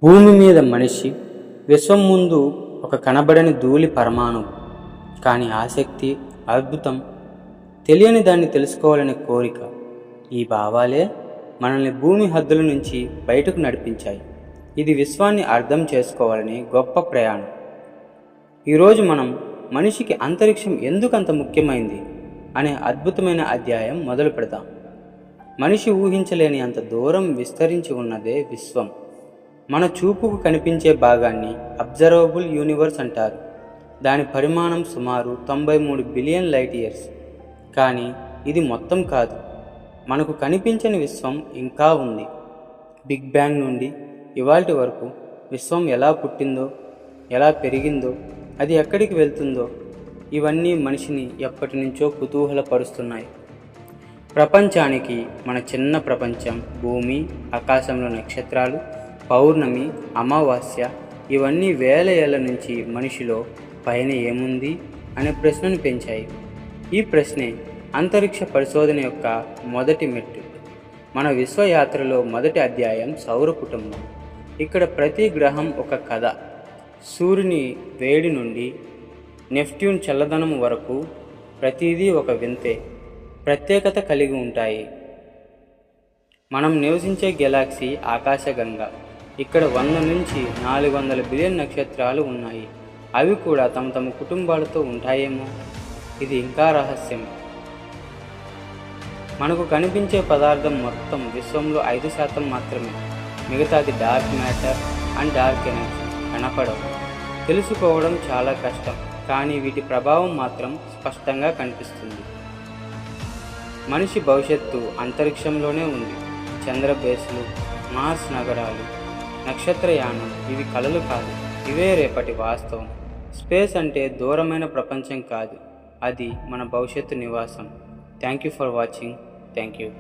భూమి మీద మనిషి విశ్వం ముందు ఒక కనబడని ధూళి పరమాణువు. కానీ ఆసక్తి, అద్భుతం, తెలియని దాన్ని తెలుసుకోవాలనే కోరిక, ఈ భావాలే మనల్ని భూమి హద్దుల నుంచి బయటకు నడిపించాయి. ఇది విశ్వాన్ని అర్థం చేసుకోవాలని గొప్ప ప్రయాణం. ఈరోజు మనం మనిషికి అంతరిక్షం ఎందుకంత ముఖ్యమైంది అనే అద్భుతమైన అధ్యాయం మొదలు పెడదాం. మనిషి ఊహించలేని అంత దూరం విస్తరించి ఉన్నదే విశ్వం. మన చూపుకు కనిపించే భాగాన్ని అబ్జర్వబుల్ యూనివర్స్ అంటారు. దాని పరిమాణం సుమారు 93 బిలియన్ లైట్ ఇయర్స్. కానీ ఇది మొత్తం కాదు. మనకు కనిపించని విశ్వం ఇంకా ఉంది. బిగ్ బ్యాంగ్ నుండి ఇవాల్టి వరకు విశ్వం ఎలా పుట్టిందో, ఎలా పెరిగిందో, అది ఎక్కడికి వెళ్తుందో, ఇవన్నీ మనిషిని ఎప్పటి నుంచో కుతూహలపరుస్తున్నాయి. ప్రపంచానికి మన చిన్న ప్రపంచం, భూమి, ఆకాశంలో నక్షత్రాలు, పౌర్ణమి, అమావాస్య, ఇవన్నీ వేల ఏళ్ల నుంచి మనిషిలో పైన ఏముంది అనే ప్రశ్నను పెంచాయి. ఈ ప్రశ్నే అంతరిక్ష పరిశోధన యొక్క మొదటి మెట్టు. మన విశ్వయాత్రలో మొదటి అధ్యాయం సౌర కుటుంబం. ఇక్కడ ప్రతి గ్రహం ఒక కథ. సూర్యుని వేడి నుండి నెప్ట్యూన్ చల్లదనం వరకు ప్రతిదీ ఒక వింతే, ప్రత్యేకత కలిగి ఉంటాయి. మనం నివసించే గెలాక్సీ ఆకాశగంగా. ఇక్కడ 100 నుంచి 400 బిలియన్ నక్షత్రాలు ఉన్నాయి. అవి కూడా తమ కుటుంబాలతో ఉంటాయేమో. ఇది ఇంకా రహస్యం. మనకు కనిపించే పదార్థం మొత్తం విశ్వంలో 5% మాత్రమే. మిగతాది dark matter and dark energy. కనపడవు, తెలుసుకోవడం చాలా కష్టం. కానీ వీటి ప్రభావం మాత్రం స్పష్టంగా కనిపిస్తుంది. మనిషి భవిష్యత్తు అంతరిక్షంలోనే ఉంది. చంద్రబేస్లు, మార్స్ నగరాలు, నక్షత్రయానం, ఇవి కలలు కాదు, ఇవే రేపటి వాస్తవం. స్పేస్ అంటే దూరమైన ప్రపంచం కాదు, అది మన భవిష్యత్తు నివాసం. Thank you for watching. Thank you.